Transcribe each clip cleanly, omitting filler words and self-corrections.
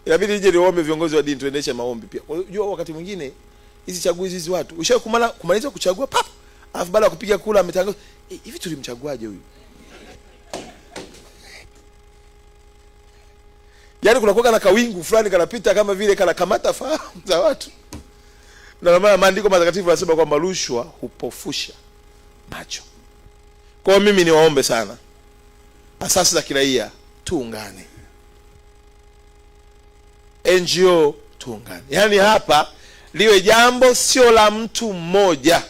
inabidi nije niombe viongozi wa dini tuendeshe maombi pia. Unajua wakati mwingine hizi chaguzi hizi watu kumaliza kuchagua pap, alafu baada ya kupiga kula ametangaza hivi tulimchaguaje huyu? Yaani kuna kuwa na kawingu fulani kanapita kama vile kana kamata fahamu za watu. Na maana maandiko matakatifu yanasema kwamba rushwa hupofusha macho. Kwa mimi niwaombe sana, asasi za kiraia tuungane, NGO tuungane. Yaani hapa liwe jambo sio la mtu mmoja,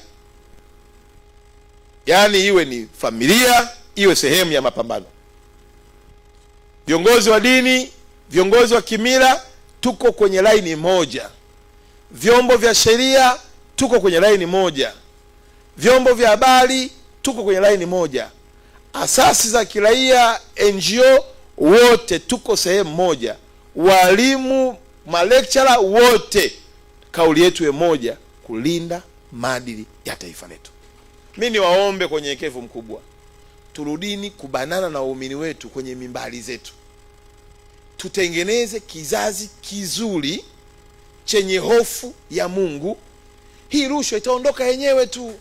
yaani iwe ni familia, iwe sehemu ya mapambano. Viongozi wa dini, viongozi wa kimila tuko kwenye laini moja, vyombo vya sheria tuko kwenye laini moja, vyombo vya habari tuko kwenye laini moja, asasi za kiraia, NGO wote tuko sehemu moja, walimu, malekchara wote kauli yetu iwe moja, kulinda maadili ya taifa letu. Mimi niwaombe kwa unyenyekevu mkubwa, turudini kubanana na waumini wetu kwenye mimbari zetu. Tutengeneze kizazi kizuri chenye hofu ya Mungu. Hii rushwa itaondoka yenyewe tu.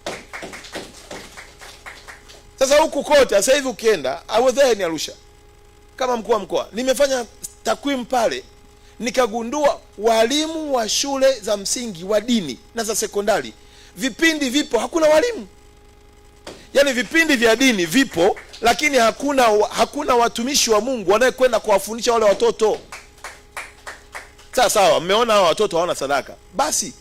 Sasa huku kote sasa hivi ukienda, I was there ni Arusha kama mkuu wa mkoa, nimefanya takwimu pale, nikagundua walimu wa shule za msingi wa dini na za sekondari, vipindi hakuna walimu. Yaani vipindi vya dini vipo, lakini hakuna watumishi wa Mungu wanayekwenda kuwafundisha wale watoto. Sawa, mmeona hao watoto hawana sadaka. Basi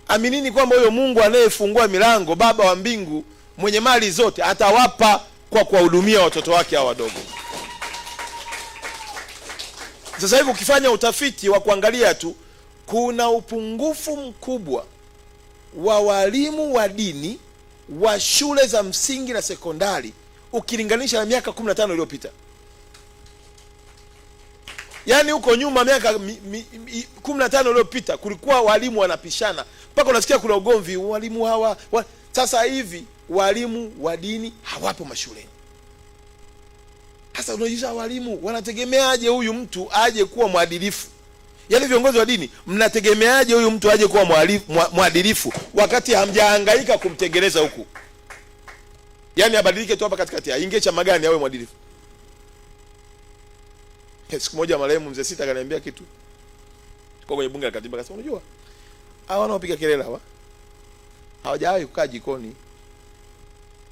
aminini kwamba huyo Mungu anayefungua milango, Baba wa mbingu, mwenye mali zote, atawapa kwa kuwahudumia watoto wake hao wadogo. Sasa hivi ukifanya utafiti wa kuangalia tu, kuna upungufu mkubwa wa walimu wa dini wa shule za msingi na sekondari ukilinganisha na miaka 15 iliyopita. Yaani huko nyuma miaka 15 iliyopita kulikuwa walimu wanapishana, mpaka unasikia kuna ugomvi walimu hawa. Sasa hivi walimu wa dini hawapo mashuleni. Sasa unajiuliza walimu wanategemeaje huyu mtu aje kuwa mwadilifu? Yaani viongozi wa dini mnategemeaje huyu mtu aje kuwa mwadilifu wakati hamjahangaika kumtengeneza huku? Yaani abadilike tu hapa katikati, aingie chama gani awe mwadilifu? Siku moja marehemu mzee Sita akaniambia kitu kwa kwenye bunge la katiba, akasema unajua hawa wanaopiga kelele hawajawahi kukaa jikoni.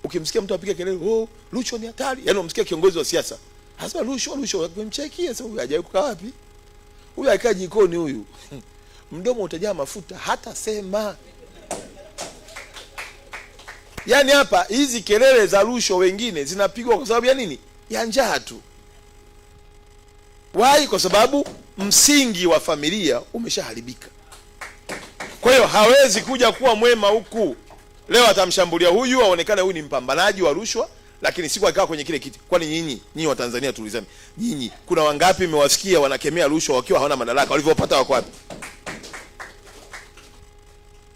Ukimsikia mtu apiga kelele, rushwa ni hatari, yaani umsikia kiongozi wa siasa anasema rushwa, kumchekia sasa huyu hajawahi kukaa wapi? Huyu aikaa jikoni huyu. Mdomo utajaa mafuta hata sema. Yaani hapa hizi kelele za rushwa wengine zinapigwa kwa sababu ya nini? Ya njaa tu. Why? Kwa sababu msingi wa familia umeshaharibika. Kwa hiyo hawezi kuja kuwa mwema huku. Leo atamshambulia huyu aonekane huyu ni mpambanaji wa rushwa, lakini siku akikaa kwenye kile kiti. Kwani nyinyi wa Tanzania tulizame. Nyinyi kuna wangapi mmewasikia wanakemea rushwa wakiwa hawana madaraka? Walivyopata wako wapi?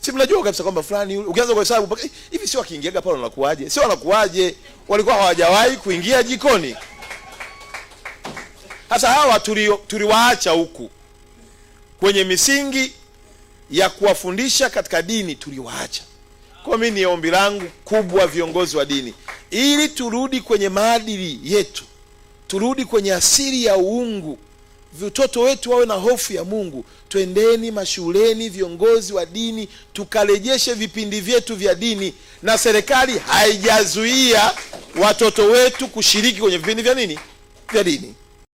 Si mnajua kabisa kwamba fulani ukianza kuhesabu hivi sio akiingiaga pale wanakuaje? Sio wanakuaje? Walikuwa hawajawahi kuingia jikoni. Sasa hawa tuliwaacha huku kwenye misingi ya kuwafundisha katika dini, tuliwaacha. Kwa mimi ni ombi langu kubwa viongozi wa dini, ili turudi kwenye maadili yetu, turudi kwenye asili ya uungu, watoto wetu wawe na hofu ya Mungu. Twendeni mashuleni, viongozi wa dini, tukarejeshe vipindi vyetu vya dini. Na serikali haijazuia watoto wetu kushiriki kwenye vipindi vya nini? Vya dini.